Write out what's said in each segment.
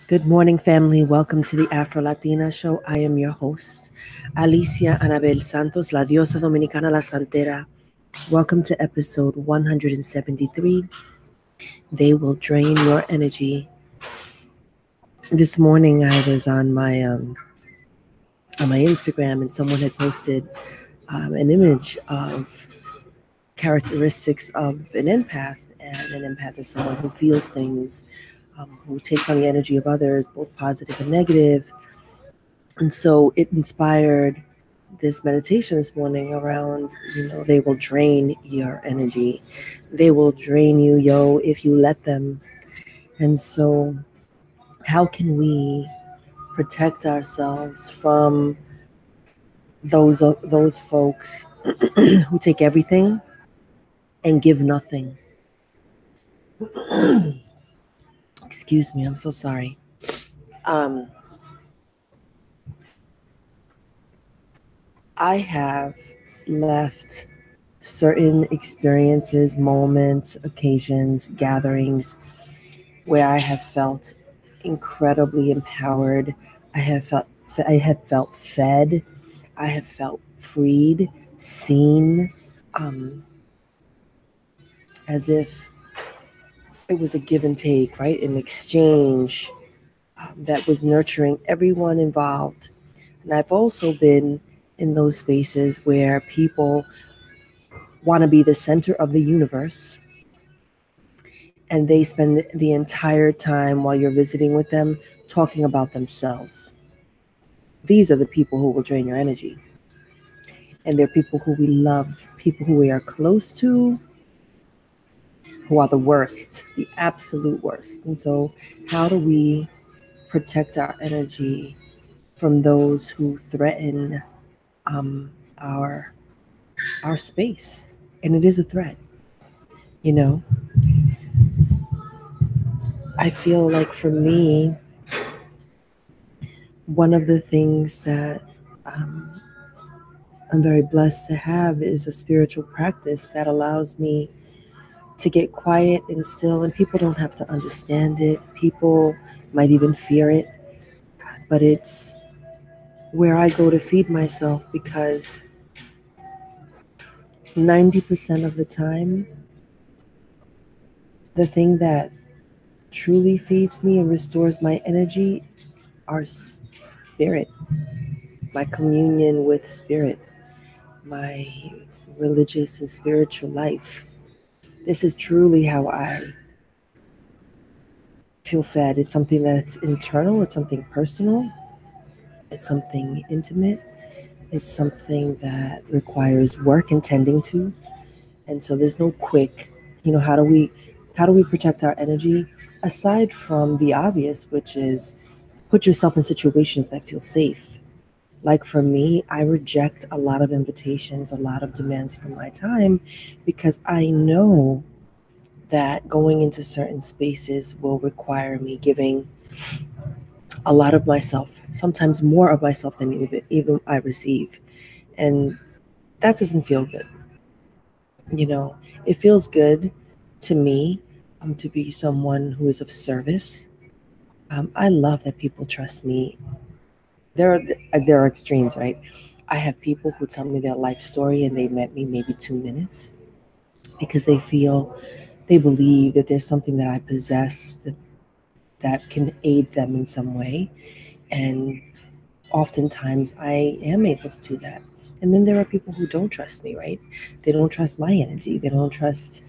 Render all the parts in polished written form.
Good morning, family. Welcome to the Afro Latina Show. I am your host, Alicia Anabel-Santos, La Diosa Dominicana La Santera. Welcome to episode 173. They will drain your energy. This morning, I was on my Instagram, and someone had posted an image of characteristics of an empath. And an empath is someone who feels things, who takes on the energy of others, both positive and negative. And so it inspired this meditation this morning around, they will drain your energy. They will drain you, if you let them. And so how can we protect ourselves from those folks who take everything and give nothing? Excuse me, I'm so sorry. I have left certain experiences, moments, occasions, gatherings where I have felt incredibly empowered. I have felt fed. I have felt freed, seen, as if it was a give and take, right? An exchange that was nurturing everyone involved. And I've also been in those spaces where people want to be the center of the universe, and they spend the entire time while you're visiting with them talking about themselves. These are the people who will drain your energy. And they're people who we love, people who we are close to, who are the worst, the absolute worst. And so how do we protect our energy from those who threaten our space? And it is a threat, you know. I feel like for me, one of the things that I'm very blessed to have is a spiritual practice that allows me to get quiet and still, and people don't have to understand it. People might even fear it, but it's where I go to feed myself, because 90% of the time, the thing that truly feeds me and restores my energy are spirit, my communion with spirit, my religious and spiritual life. This is truly how I feel fed. It's something that's internal, it's something personal, it's something intimate, it's something that requires work and tending to. And so there's no quick, how do we protect our energy aside from the obvious, which is put yourself in situations that feel safe. Like for me, I reject a lot of invitations, a lot of demands for my time, because I know that going into certain spaces will require me giving a lot of myself, sometimes more of myself than even I receive. And that doesn't feel good. It feels good to me to be someone who is of service. I love that people trust me. There are extremes, right? I have people who tell me their life story and they met me maybe 2 minutes because they believe that there's something that I possess that can aid them in some way. And oftentimes I am able to do that. And then there are people who don't trust me, right? They don't trust my energy. They don't trust,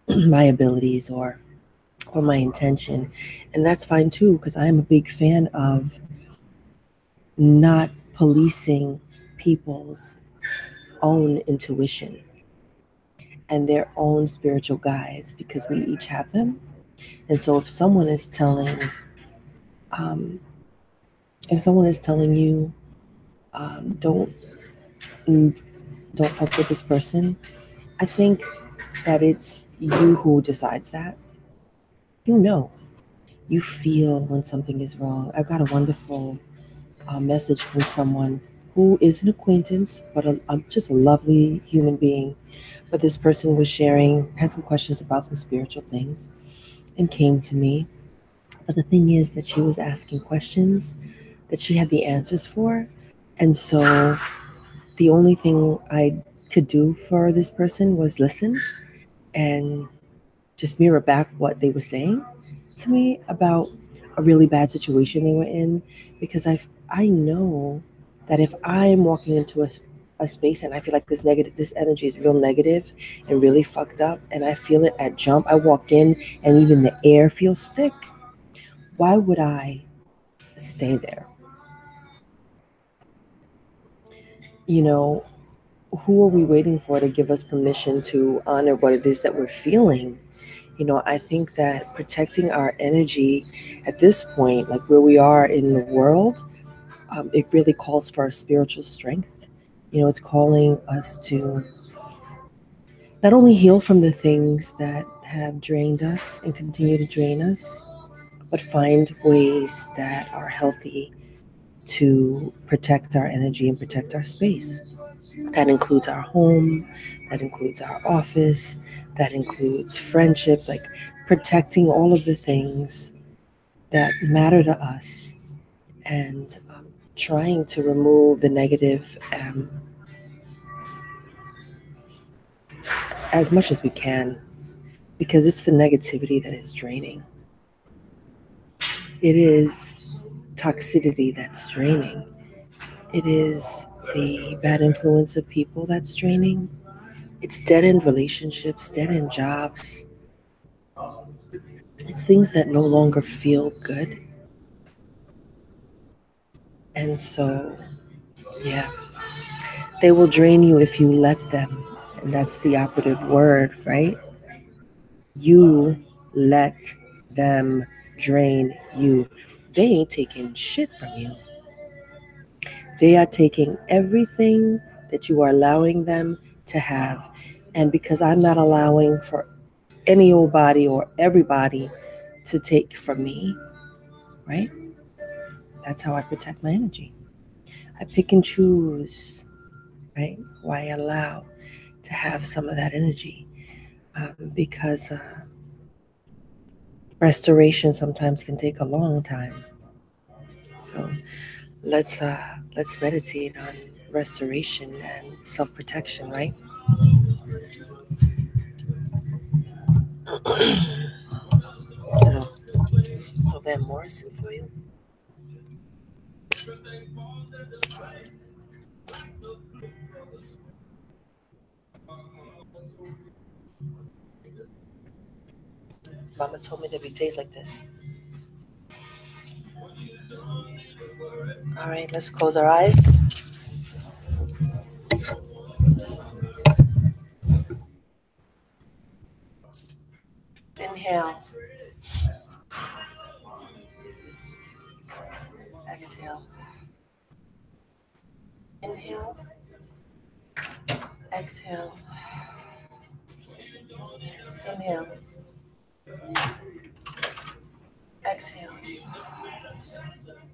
my abilities or my intention. And that's fine too, because I am a big fan of not policing people's own intuition and their own spiritual guides, because we each have them. And so um, if someone is telling you, don't don't fuck with this person, I think that it's you who decides that. You feel when something is wrong. I got a wonderful message from someone who is an acquaintance, but just a lovely human being. But this person had some questions about some spiritual things, and came to me. But the thing is that she was asking questions that she had the answers for. And so the only thing I could do for this person was listen and just mirror back what they were saying to me about a really bad situation they were in, because I know that if I'm walking into a space and I feel like this energy is real negative and really fucked up, and I feel it at jump, I walk in and even the air feels thick, why would I stay there? You know, who are we waiting for to give us permission to honor what it is that we're feeling? I think that protecting our energy at this point, like where we are in the world, it really calls for a spiritual strength. It's calling us to not only heal from the things that have drained us and continue to drain us, but find ways that are healthy to protect our energy and protect our space. That includes our home, that includes our office, that includes friendships, like protecting all of the things that matter to us, and trying to remove the negative as much as we can, because it's the negativity that is draining. It is toxicity that's draining. It is the bad influence of people that's draining. It's dead end relationships, dead end jobs. It's things that no longer feel good. And so, yeah, they will drain you if you let them. And that's the operative word, right? You let them drain you. They ain't taking shit from you. They are taking everything that you are allowing them to have. And because I'm not allowing for any old body or everybody to take from me, right? That's how I protect my energy. I pick and choose, right? Why I allow to have some of that energy, because restoration sometimes can take a long time. So let's meditate on restoration and self-protection, right? You know, a little Van Morrison for you. Mama told me there'd be days like this. All right, let's close our eyes. Inhale. Exhale. Inhale. Exhale. Inhale. Exhale.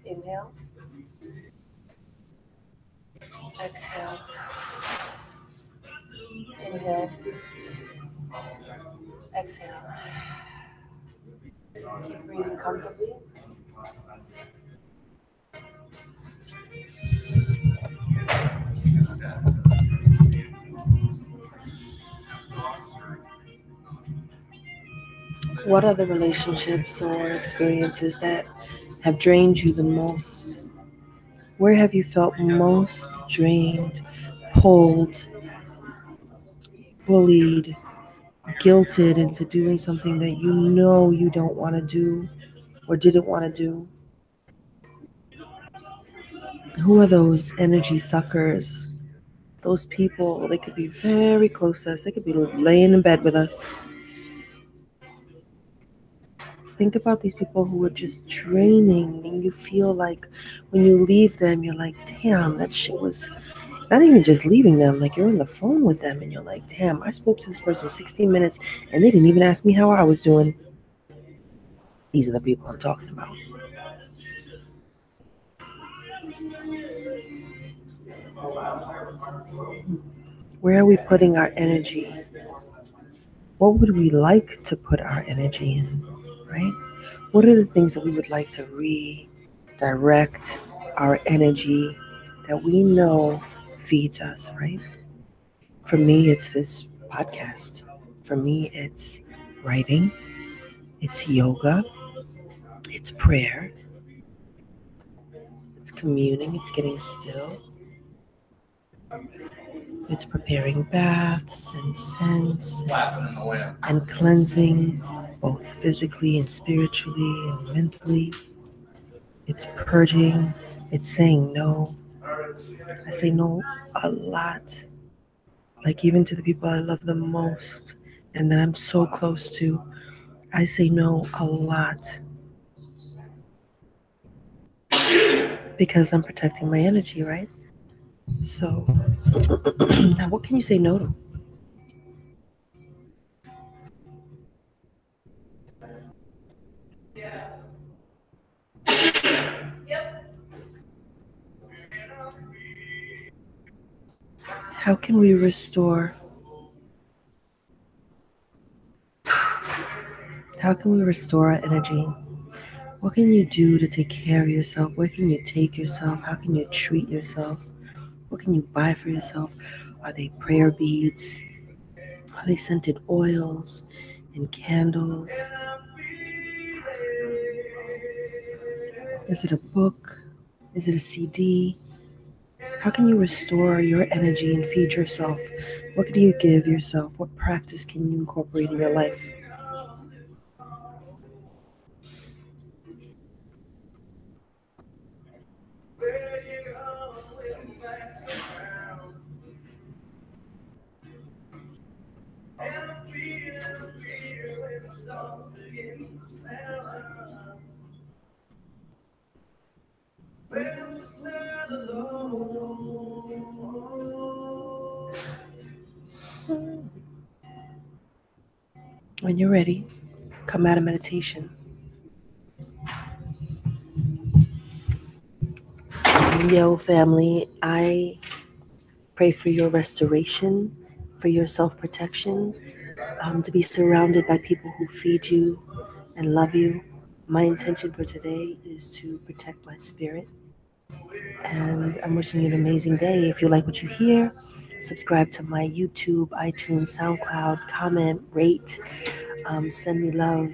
Inhale. Exhale. Inhale. Exhale. Keep breathing comfortably. What are the relationships or experiences that have drained you the most? Where have you felt most drained, pulled, bullied, guilted into doing something that you know you don't want to do or didn't want to do? Who are those energy suckers? Those people, they could be very close to us. They could be laying in bed with us. Think about these people who are just draining, and you feel like when you leave them, you're like, damn, that shit was not even just leaving them. Like you're on the phone with them and you're like, damn, I spoke to this person 16 minutes and they didn't even ask me how I was doing. These are the people I'm talking about. Where are we putting our energy? What would we like to put our energy in, right? What are the things that we would like to redirect our energy that we know feeds us, right? For me, it's this podcast. For me, it's writing, it's yoga, it's prayer, it's communing, it's getting still, it's preparing baths and scents and cleansing both physically and spiritually and mentally. It's purging, it's saying no. I say no a lot, like even to the people I love the most and that I'm so close to. I say no a lot because I'm protecting my energy, right? So, now what can you say no to? How can we restore? How can we restore our energy? What can you do to take care of yourself? Where can you take yourself? How can you treat yourself? What can you buy for yourself? Are they prayer beads? Are they scented oils and candles? Is it a book? Is it a CD? How can you restore your energy and feed yourself? What can you give yourself? What practice can you incorporate in your life? When you're ready, come out of meditation. Yo, family, I pray for your restoration, for your self-protection, to be surrounded by people who feed you and love you. My intention for today is to protect my spirit. And I'm wishing you an amazing day. If you like what you hear, subscribe to my YouTube, iTunes, Soundcloud, comment, rate, send me love.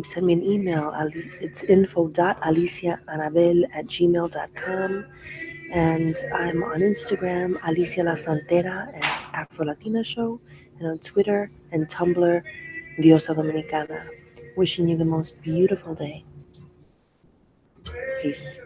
Send me an email. It's info.aliciaanabel@gmail.com. And I'm on Instagram, Alicia La Santera and Afro Latina Show, and on Twitter and Tumblr, Diosa Dominicana. Wishing you the most beautiful day. Peace.